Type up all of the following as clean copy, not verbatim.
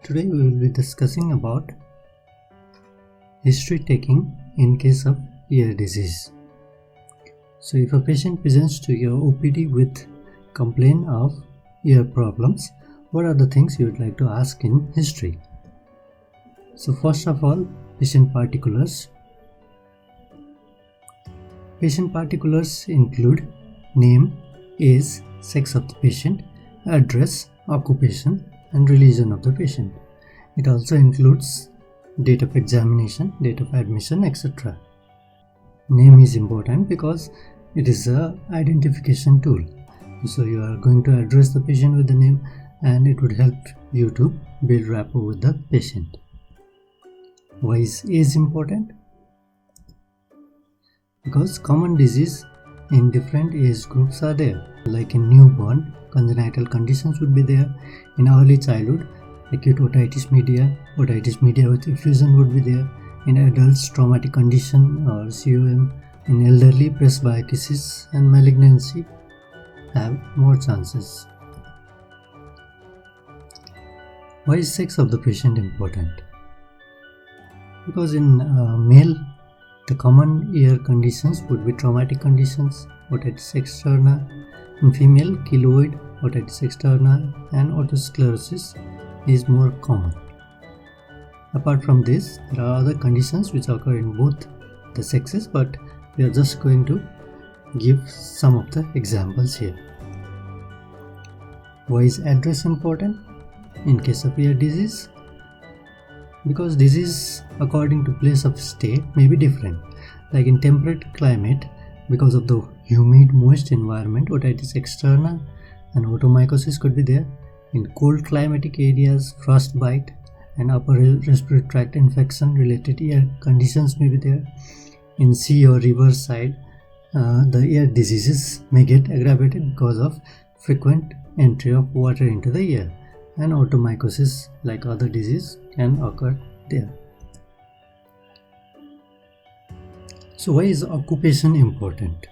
Today we will be discussing about history taking in case of ear disease. So if a patient presents to your OPD with complaint of ear problems, what are the things you would like to ask in history? So first of all, patient particulars. Patient particulars include name, age, sex of the patient, address, occupation, and religion of the patient. It also includes date of examination, date of admission, etc. Name is important because it is an identification tool. So you are going to address the patient with the name and it would help you to build rapport with the patient. Why is age important? Because common disease in different age groups are there. Like in newborn, congenital conditions would be there. In early childhood, acute otitis media with effusion would be there. In adults, traumatic condition or COM. In elderly, presbyocusis and malignancy have more chances. Why is sex of the patient important? Because in male, the common ear conditions would be traumatic conditions, otitis externa. In female, keloid, otitis externa, and otosclerosis is more common. Apart from this, there are other conditions which occur in both the sexes, but we are just going to give some of the examples here. Why is address important in case of ear disease? Because disease according to place of stay may be different. Like in temperate climate, because of the humid, moist environment, otitis externa and otomycosis could be there. In cold climatic areas, frostbite and upper respiratory tract infection related ear conditions may be there. In sea or river side, the ear diseases may get aggravated because of frequent entry of water into the ear, and otomycosis, like other disease, can occur there. So why is occupation important?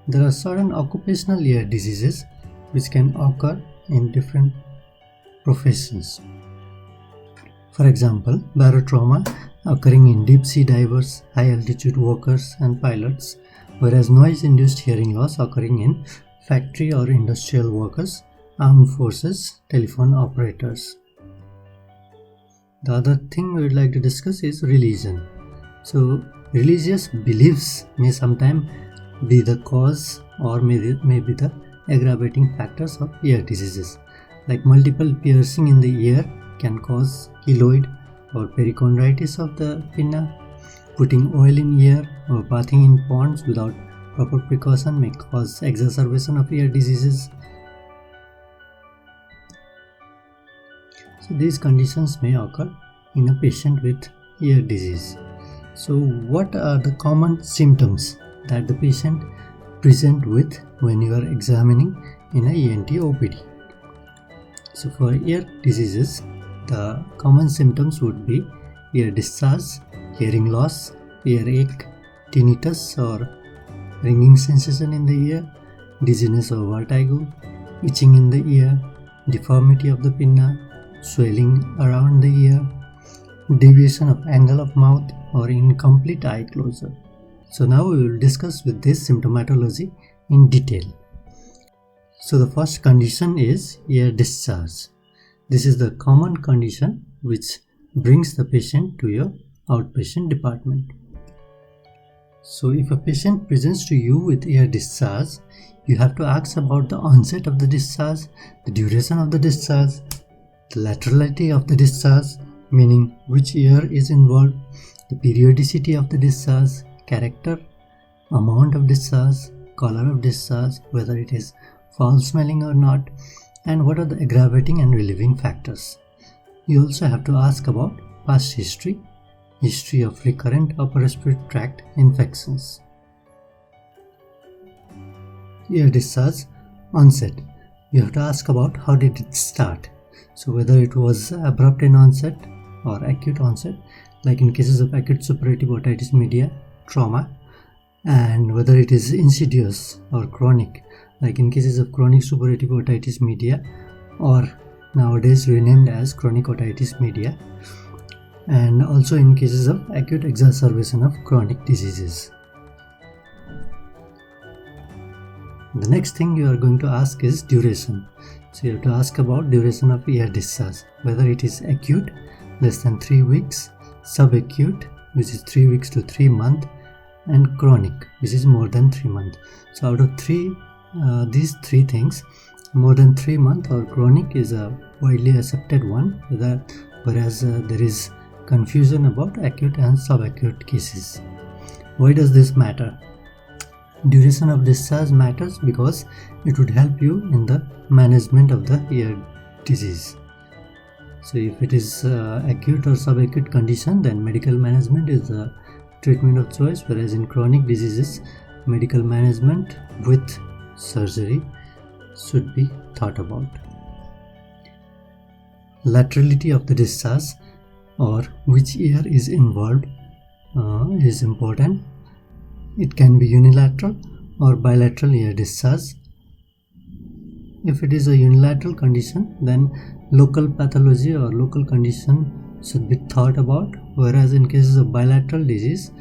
There are certain occupational ear diseases which can occur in different professions. For example, barotrauma occurring in deep sea divers, high altitude workers and pilots, whereas noise-induced hearing loss occurring in factory or industrial workers, armed forces, telephone operators. The other thing we would like to discuss is religion. So religious beliefs may sometimes be the cause or may be the aggravating factors of ear diseases. Like multiple piercing in the ear can cause keloid or perichondritis of the pinna. Putting oil in ear or bathing in ponds without proper precaution may cause exacerbation of ear diseases. So these conditions may occur in a patient with ear disease. So what are the common symptoms that the patient present with when you are examining in a ENT OPD? So for ear diseases, the common symptoms would be ear discharge, hearing loss, earache, tinnitus or ringing sensation in the ear, dizziness or vertigo, itching in the ear, deformity of the pinna, swelling around the ear, deviation of angle of mouth or incomplete eye closure. So now we will discuss with this symptomatology in detail. So the first condition is ear discharge. This is the common condition which brings the patient to your outpatient department. So if a patient presents to you with ear discharge, you have to ask about the onset of the discharge, the duration of the discharge, the laterality of the discharge, meaning which ear is involved, the periodicity of the discharge, character, amount of discharge, color of discharge, whether it is foul smelling or not, and what are the aggravating and relieving factors. You also have to ask about past history of recurrent upper respiratory tract infections. Ear discharge onset. You have to ask about how did it start. So whether it was abrupt in onset or acute onset, like in cases of acute suppurative otitis media, trauma, and whether it is insidious or chronic, like in cases of chronic suppurative otitis media or nowadays renamed as chronic otitis media, and also in cases of acute exacerbation of chronic diseases. The next thing you are going to ask is duration. So you have to ask about duration of ear discharge, whether it is acute, less than 3 weeks, subacute, which is 3 weeks to 3 months, and chronic, which is more than 3 months. So out of these three things, more than 3 months or chronic is a widely accepted one, whereas there is confusion about acute and subacute cases. Why does this matter? Duration of discharge matters because it would help you in the management of the ear disease. So if it is acute or subacute condition, then medical management is the treatment of choice, whereas in chronic diseases, medical management with surgery should be thought about. Laterality of the discharge, or which ear is involved, is important. It can be unilateral or bilateral ear discharge. If it is a unilateral condition, then local pathology or local condition should be thought about, whereas in cases of bilateral disease,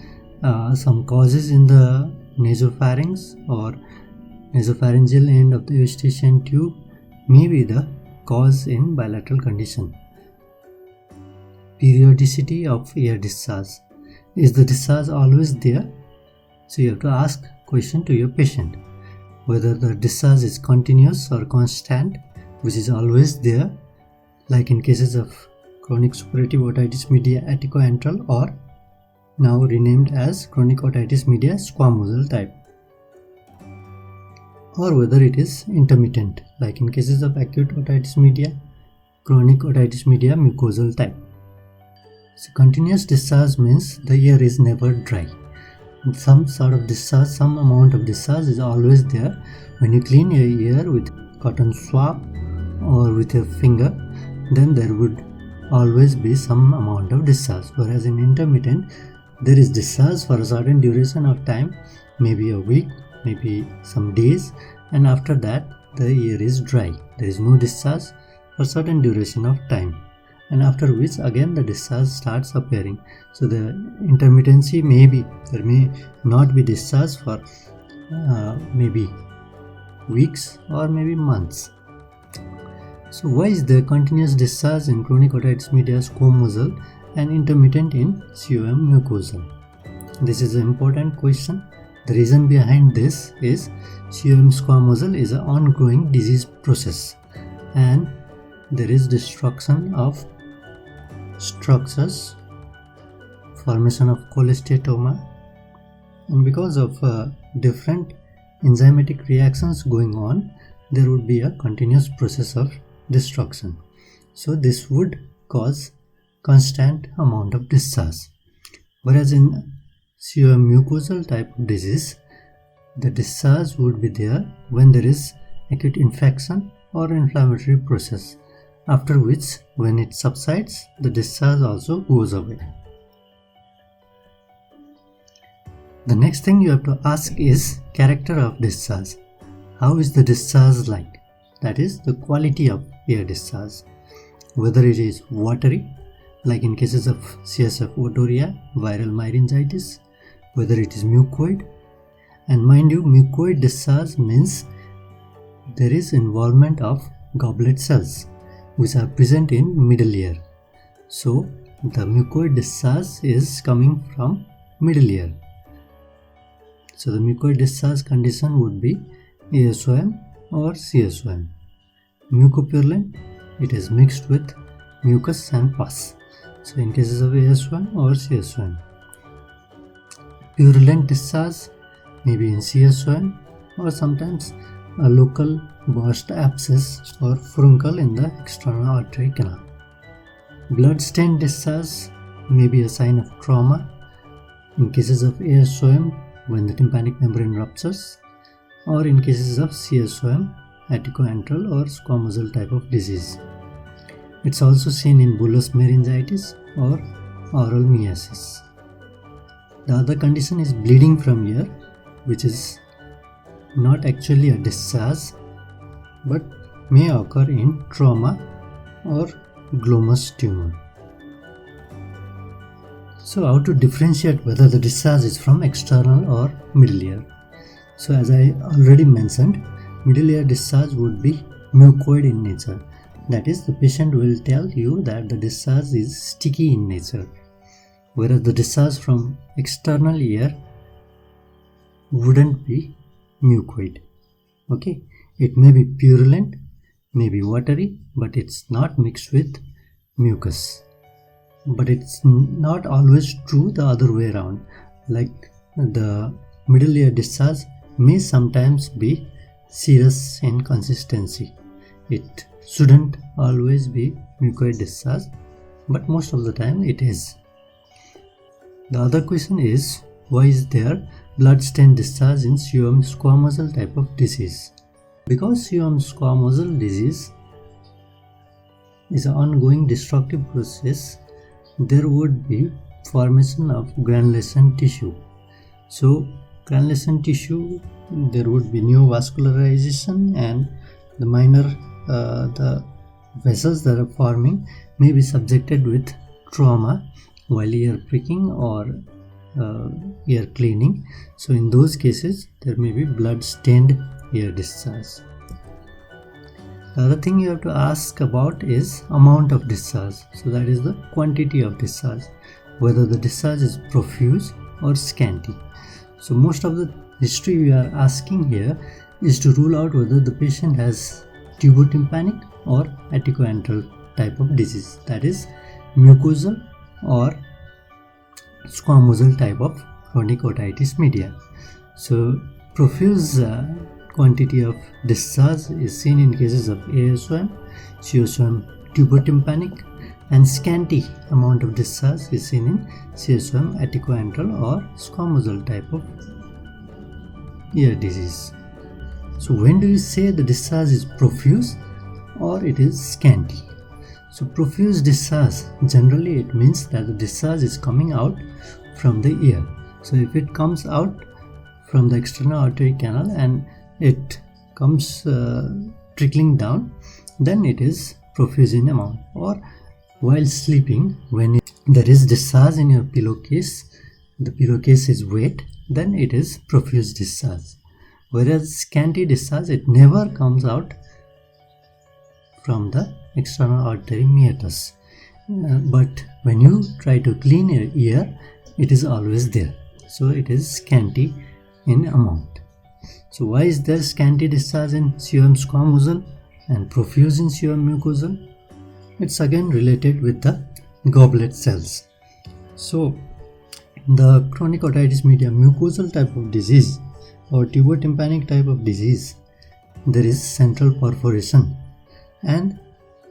some causes in the nasopharynx or nasopharyngeal end of the eustachian tube may be the cause in bilateral condition. Periodicity of ear discharge. Is the discharge always there? So you have to ask question to your patient whether the discharge is continuous or constant, which is always there, like in cases of chronic suppurative otitis media atticoantral, or now renamed as chronic otitis media squamosal type, or whether it is intermittent, like in cases of acute otitis media, chronic otitis media mucosal type. So continuous discharge means the ear is never dry. Some sort of discharge, some amount of discharge is always there. When you clean your ear with cotton swab or with your finger, then there would always be some amount of discharge. Whereas in intermittent, there is discharge for a certain duration of time, maybe a week, maybe some days, and after that the ear is dry. There is no discharge for certain duration of time, and after which again the discharge starts appearing. So the intermittency there may not be discharge for maybe weeks or maybe months. So why is there continuous discharge in chronic otitis media squamosal and intermittent in COM mucosal? This is an important question. The reason behind this is COM squamosal is an ongoing disease process, and there is destruction of structures, formation of cholesteatoma, and because of different enzymatic reactions going on, there would be a continuous process of destruction. So this would cause constant amount of discharge. Whereas in COM mucosal type of disease, the discharge would be there when there is acute infection or inflammatory process, after which when it subsides, the discharge also goes away. The next thing you have to ask is character of discharge. How is the discharge like? That is the quality of ear discharge. Whether it is watery, like in cases of CSF otorrhea, viral myringitis, whether it is mucoid, and mind you, mucoid discharge means there is involvement of goblet cells which are present in middle ear. So the mucoid discharge is coming from middle ear. So the mucoid discharge condition would be ASOM or CSOM. Mucopurulent, it is mixed with mucus and pus. So in cases of ASOM or CSOM. Purulent discharge maybe in CSOM, or sometimes a local burst abscess or furuncle in the external auditory canal. Blood-stained discharge may be a sign of trauma in cases of ASOM when the tympanic membrane ruptures, or in cases of CSOM, atticoantral or squamosal type of disease. It's also seen in bullous meningitis or oral myiasis. The other condition is bleeding from ear, which is not actually a discharge but may occur in trauma or glomus tumor. So how to differentiate whether the discharge is from external or middle ear? So as I already mentioned, middle ear discharge would be mucoid in nature. That is, the patient will tell you that the discharge is sticky in nature, whereas the discharge from external ear wouldn't be mucoid. Okay, it may be purulent, may be watery, but it's not mixed with mucus. But it's not always true the other way around. Like the middle ear discharge may sometimes be serous in consistency. It shouldn't always be mucoid discharge, but most of the time it is. The other question is, why is there blood-stained discharge in Siom squamosal type of disease? Because Siom squamosal disease is an ongoing destructive process, there would be formation of granulation tissue. So granulation tissue, there would be neovascularization, and the minor the vessels that are forming may be subjected with trauma while ear pricking or ear cleaning. So in those cases there may be blood stained ear discharge. The other thing you have to ask about is amount of discharge. So that is the quantity of discharge, whether the discharge is profuse or scanty. So most of the history we are asking here is to rule out whether the patient has tubotympanic or atticoantral type of disease, that is mucosal or squamosal type of chronic otitis media. So profuse quantity of discharge is seen in cases of ASOM, CSOM tubotympanic, and scanty amount of discharge is seen in CSOM atticoantral or squamosal type of ear disease. So when do you say the discharge is profuse or it is scanty? So profuse discharge, generally it means that the discharge is coming out from the ear. So if it comes out from the external auditory canal and it comes trickling down, then it is profuse in amount. Or while sleeping, when there is discharge in your pillowcase, the pillowcase is wet, then it is profuse discharge. Whereas scanty discharge, it never comes out from the external auditory meatus. But when you try to clean your ear, it is always there. So it is scanty in amount. So why is there scanty discharge in Siom squamosal and profuse in Siom mucosal? It's again related with the goblet cells. So the chronic otitis media mucosal type of disease or tubotympanic type of disease, there is central perforation, and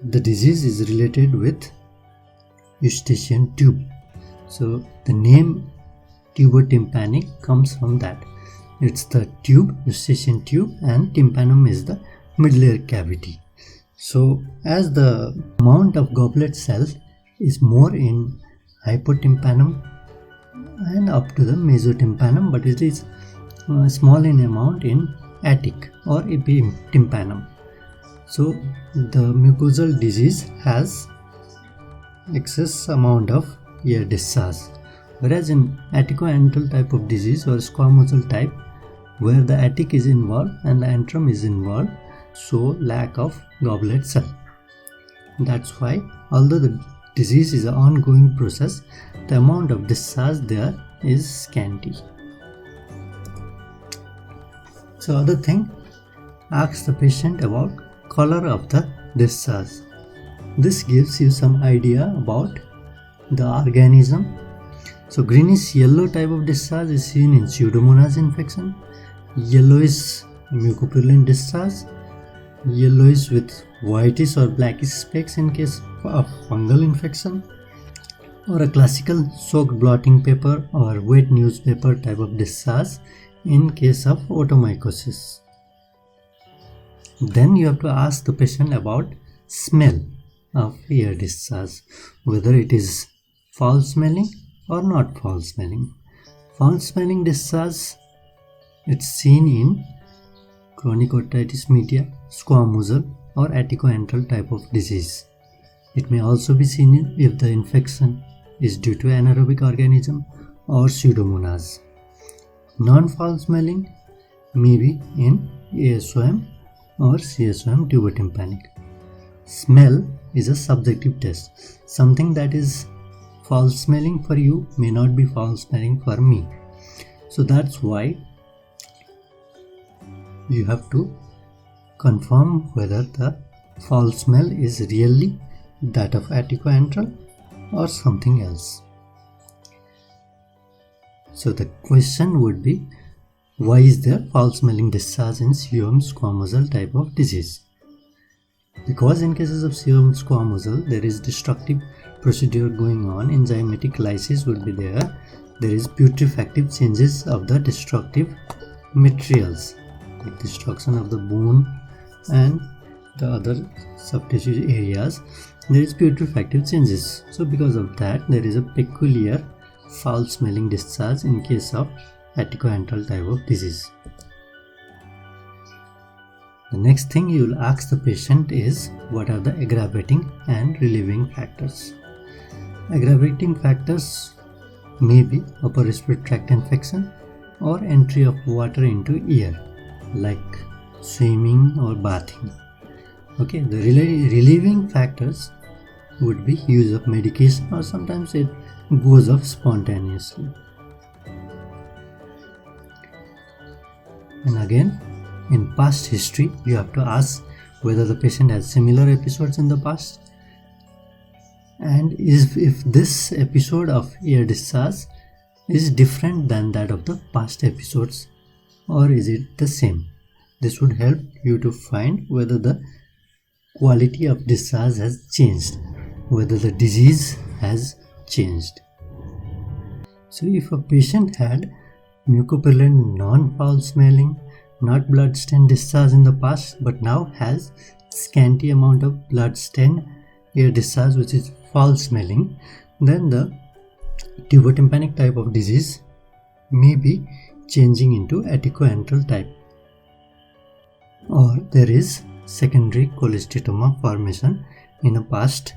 the disease is related with eustachian tube. So the name tubotympanic comes from that. It's the tube, eustachian tube, and tympanum is the middle ear cavity. So as the amount of goblet cells is more in hypotympanum and up to the mesotympanum, but it is small in amount in attic or epitympanum. So the mucosal disease has excess amount of ear discharge, whereas in atticoantral type of disease or squamosal type, where the attic is involved and the antrum is involved, so lack of goblet cell. That's why, although the disease is an ongoing process, the amount of discharge there is scanty. So other thing, ask the patient about color of the discharge. This gives you some idea about the organism. So greenish yellow type of discharge is seen in Pseudomonas infection, yellowish mucopurulent discharge, yellowish with whitish or blackish specks in case of fungal infection, or a classical soaked blotting paper or wet newspaper type of discharge in case of otomycosis. Then you have to ask the patient about smell of ear discharge, whether it is foul smelling or not foul smelling. Foul smelling discharge, it's seen in chronic otitis media, squamosal or atticoantral type of disease. It may also be seen if the infection is due to anaerobic organism or Pseudomonas. Non-foul smelling may be in ASOM or CSOM tubotympanic. Smell is a subjective test. Something that is foul smelling for you may not be foul smelling for me. So that's why you have to confirm whether the foul smell is really that of aticoantral or something else. So the question would be, why is there foul smelling discharge in Seum squamosal type of disease? Because in cases of Seum squamosal, there is destructive procedure going on, enzymatic lysis will be there, there is putrefactive changes of the destructive materials, like destruction of the bone and the other soft tissue areas, there is putrefactive changes. So because of that, there is a peculiar foul smelling discharge in case of aticoantral type of disease. The next thing you will ask the patient is, what are the aggravating and relieving factors? Aggravating factors may be upper respiratory tract infection or entry of water into ear, like swimming or bathing. Okay, the relieving factors would be use of medication, or sometimes it goes off spontaneously. And again, in past history, you have to ask whether the patient has similar episodes in the past, and if this episode of ear discharge is different than that of the past episodes, or is it the same. This would help you to find whether the quality of discharge has changed, whether the disease has changed. So if a patient had mucopurulent non-foul smelling, not blood-stained discharge in the past, but now has scanty amount of blood-stained ear discharge which is foul smelling, then the tubotympanic type of disease may be changing into aticoantral type, or there is secondary cholesteatoma formation in a past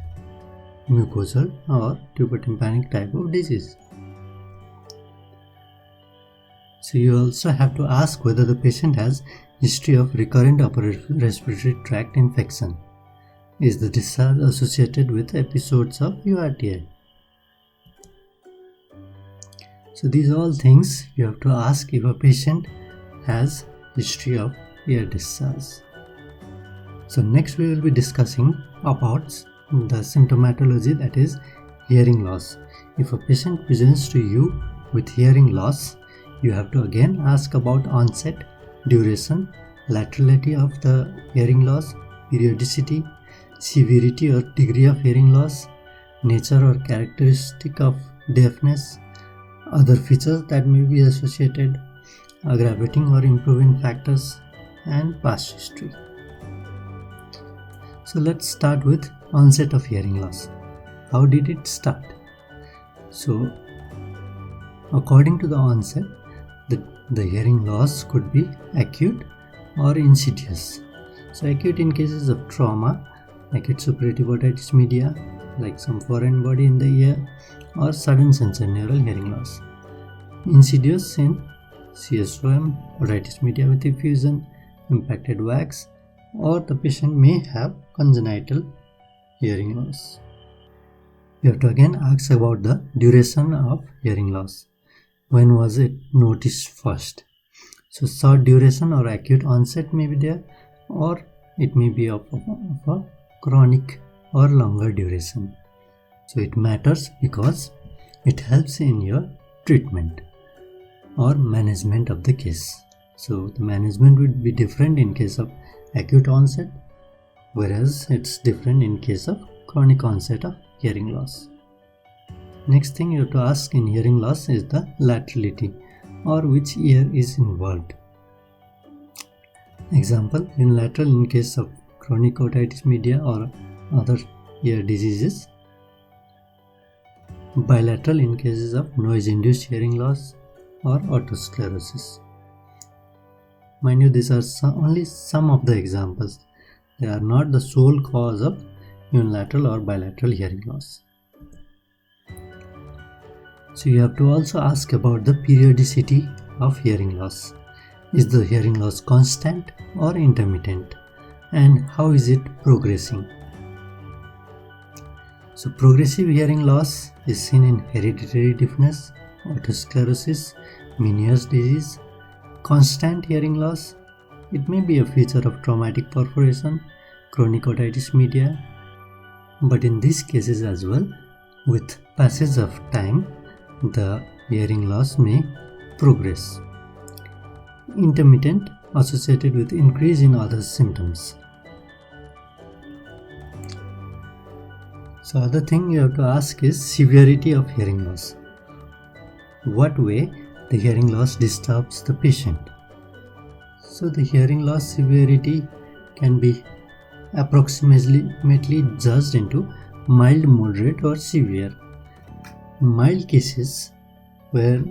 mucosal or tubotympanic type of disease. So you also have to ask whether the patient has history of recurrent upper respiratory tract infection. Is the discharge associated with episodes of URTI? So these are all things you have to ask if a patient has history of ear discharge. So next we will be discussing about the symptomatology, that is hearing loss. If a patient presents to you with hearing loss, you have to again ask about onset, duration, laterality of the hearing loss, periodicity, severity or degree of hearing loss, nature or characteristic of deafness, other features that may be associated, aggravating or improving factors, and past history. So let's start with onset of hearing loss. How did it start? So according to the onset, the hearing loss could be acute or insidious. So acute in cases of trauma, acute suppurative otitis media, like some foreign body in the ear, or sudden sensorineural hearing loss. Insidious in CSOM, otitis media with effusion, impacted wax, or the patient may have congenital hearing loss. You have to again ask about the duration of hearing loss. When was it noticed first? So short duration or acute onset may be there, or it may be of a chronic or longer duration. So it matters because it helps in your treatment or management of the case. So the management would be different in case of acute onset, whereas it's different in case of chronic onset of hearing loss. Next thing you have to ask in hearing loss is the laterality, or which ear is involved. Example, in lateral in case of chronic otitis media or other ear diseases. Bilateral in cases of noise-induced hearing loss or otosclerosis. Mind you, these are only some of the examples. They are not the sole cause of unilateral or bilateral hearing loss. So you have to also ask about the periodicity of hearing loss. Is the hearing loss constant or intermittent? And how is it progressing? So progressive hearing loss is seen in hereditary deafness, otosclerosis, Meniere's disease. Constant hearing loss, it may be a feature of traumatic perforation, chronic otitis media, but in these cases as well, with passage of time, the hearing loss may progress. Intermittent, associated with increase in other symptoms. So other thing you have to ask is severity of hearing loss. What way the hearing loss disturbs the patient? So the hearing loss severity can be approximately judged into mild, moderate or severe. Mild cases where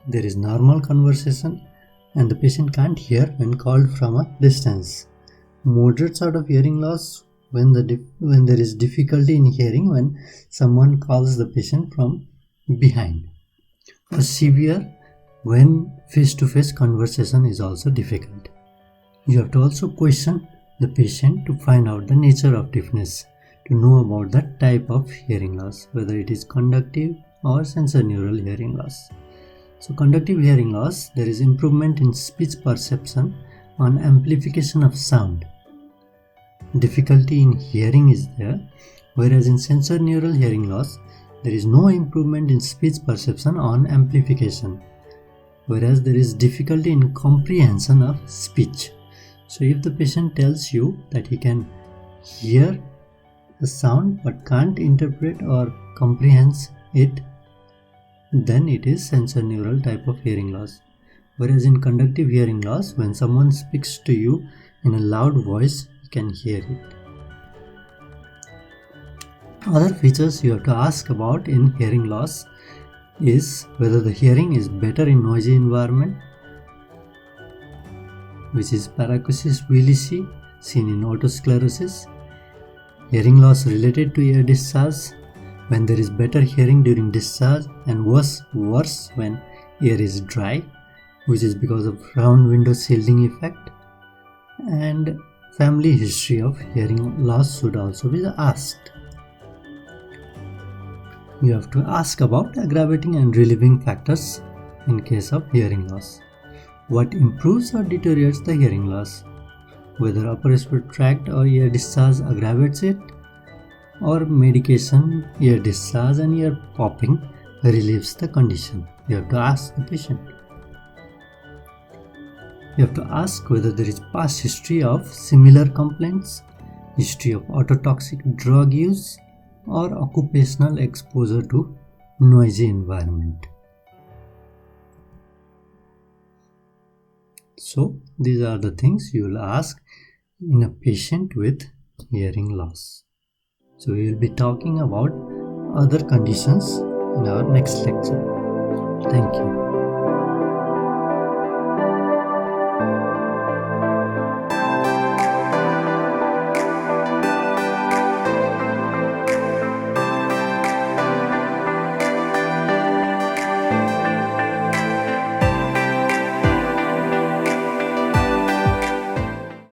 there is normal conversation and the patient can't hear when called from a distance. Moderate sort of hearing loss when there is difficulty in hearing when someone calls the patient from behind. Or severe when face-to-face conversation is also difficult. You have to also question the patient to find out the nature of deafness, to know about the type of hearing loss, whether it is conductive or sensorineural hearing loss. So conductive hearing loss, there is improvement in speech perception on amplification of sound. Difficulty in hearing is there, whereas in sensorineural hearing loss, there is no improvement in speech perception on amplification, whereas there is difficulty in comprehension of speech. So if the patient tells you that he can hear the sound but can't interpret or comprehend it, then it is sensorineural type of hearing loss. Whereas in conductive hearing loss, when someone speaks to you in a loud voice, you can hear it. Other features you have to ask about in hearing loss is whether the hearing is better in noisy environment, which is paracosis Willisi seen in otosclerosis. Hearing loss related to ear discharge, when there is better hearing during discharge and worse when ear is dry, which is because of round window shielding effect. And family history of hearing loss should also be asked. You have to ask about aggravating and relieving factors in case of hearing loss. What improves or deteriorates the hearing loss? Whether upper respiratory tract or ear discharge aggravates it, or medication, ear discharge and ear popping relieves the condition. You have to ask the patient. You have to ask whether there is past history of similar complaints, history of ototoxic drug use, or occupational exposure to noisy environment. So these are the things you will ask in a patient with hearing loss. So we will be talking about other conditions in our next lecture. Thank you.